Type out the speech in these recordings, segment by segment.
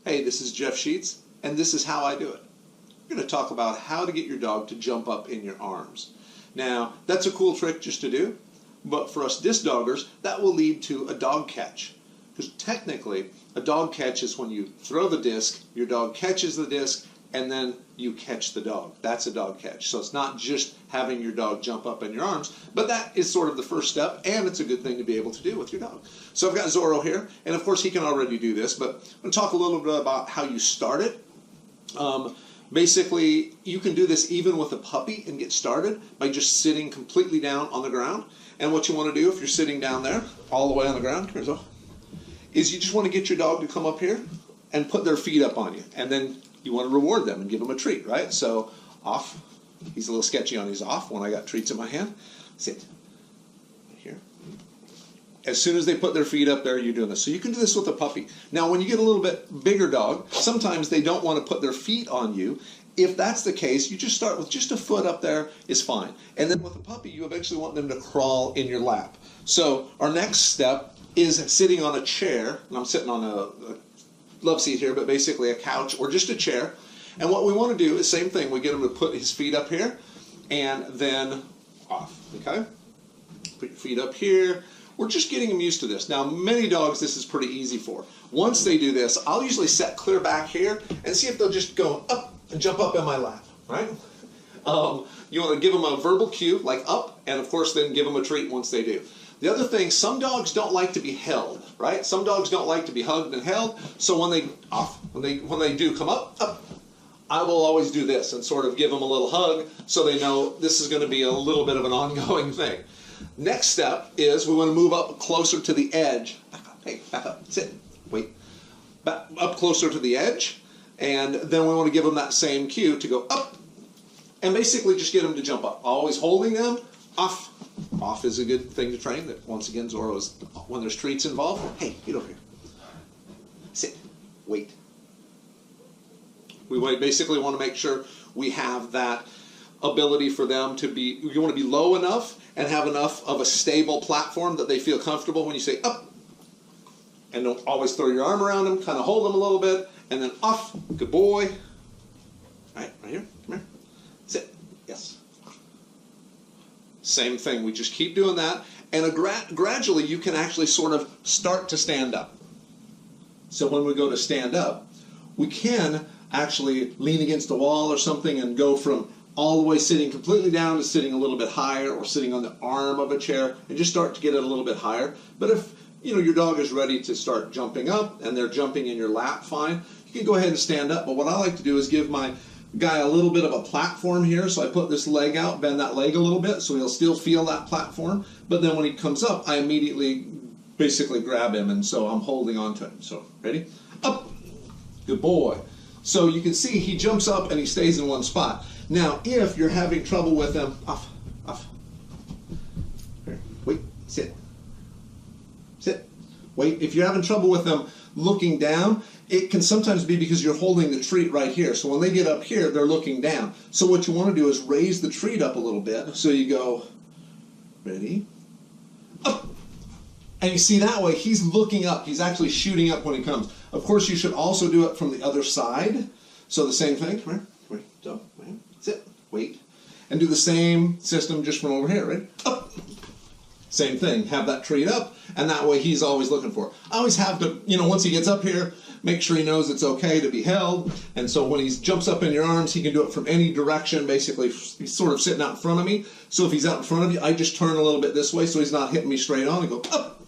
Hey, this is Jeff Scheetz, and this is how I do it. We're going to talk about how to get your dog to jump up in your arms. Now, that's a cool trick just to do, but for us disc doggers, that will lead to a dog catch. Because technically, a dog catch is when you throw the disc, your dog catches the disc, and then you catch the dog. That's a dog catch. So it's not just having your dog jump up in your arms, but that is sort of the first step, and it's a good thing to be able to do with your dog. So I've got Zorro here, and of course he can already do this, but I'm going to talk a little bit about how you start it. Basically, you can do this even with a puppy and get started by just sitting completely down on the ground. And what you want to do if you're sitting down there, all the way on the ground, here's all, is you just want to get your dog to come up here and put their feet up on you. And then you want to reward them and give them a treat, right? So off. He's a little sketchy on his off when I got treats in my hand. Sit. Right here. As soon as they put their feet up there, you're doing this. So you can do this with a puppy. Now, when you get a little bit bigger dog, sometimes they don't want to put their feet on you. If that's the case, you just start with just a foot up there is fine. And then with a puppy, you eventually want them to crawl in your lap. So our next step is sitting on a chair. And I'm sitting on a love seat here, but basically a couch or just a chair. And what we want to do is same thing. We get him to put his feet up here and then off, okay? Put your feet up here. We're just getting them used to this. Now, many dogs this is pretty easy for. Once they do this, I'll usually set clear back here and see if they'll just go up and jump up in my lap, right? You want to give them a verbal cue, like up, and of course then give them a treat once they do. The other thing, some dogs don't like to be held, right? Some dogs don't like to be hugged and held, so when they do come up, I will always do this and sort of give them a little hug so they know this is going to be a little bit of an ongoing thing. Next step is we want to move up closer to the edge. Back up, hey, back up, sit, wait. Back up closer to the edge, and then we want to give them that same cue to go up, and basically just get them to jump up. Always holding them, off. Off is a good thing to train. That once again, Zorro is, when there's treats involved, hey, get over here. Sit, wait. We basically want to make sure we have that ability for them to be, you want to be low enough and have enough of a stable platform that they feel comfortable when you say up. And don't always throw your arm around them, kind of hold them a little bit, and then off. Good boy. All right here, come here. Sit, yes. Same thing, we just keep doing that, and gradually you can actually sort of start to stand up. So when we go to stand up, we can actually lean against the wall or something and go from all the way sitting completely down to sitting a little bit higher, or sitting on the arm of a chair and just start to get it a little bit higher. But if your dog is ready to start jumping up and they're jumping in your lap, fine. You can go ahead and stand up, but what I like to do is give my guy a little bit of a platform here, so I put this leg out, bend that leg a little bit so he'll still feel that platform, but then when he comes up, I immediately basically grab him, and so I'm holding on to him. So, ready? Up! Good boy. So you can see he jumps up and he stays in one spot. Now, if you're having trouble with him, off. Here, wait, sit. Sit. Wait, if you're having trouble with them looking down, it can sometimes be because you're holding the treat right here. So when they get up here, they're looking down. So what you want to do is raise the treat up a little bit. So you go, ready, up. And you see that way, he's looking up. He's actually shooting up when he comes. Of course, you should also do it from the other side. So the same thing, come here, wait, don't, wait, sit, wait. And do the same system just from over here, right? Up. Same thing, have that treat up, and that way he's always looking for it. I always have to, once he gets up here, make sure he knows it's okay to be held. And so when he jumps up in your arms, he can do it from any direction. Basically, he's sort of sitting out in front of me. So if he's out in front of you, I just turn a little bit this way so he's not hitting me straight on and go up.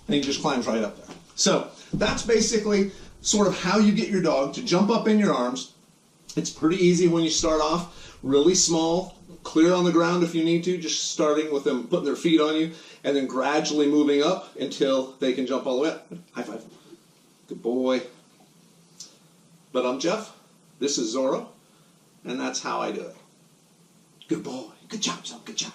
And he just climbs right up there. So that's basically sort of how you get your dog to jump up in your arms. It's pretty easy when you start off, really small, clear on the ground if you need to, just starting with them putting their feet on you, and then gradually moving up until they can jump all the way up. High five. Good boy. But I'm Jeff. This is Zorro, and that's how I do it. Good boy. Good job, son. Good job.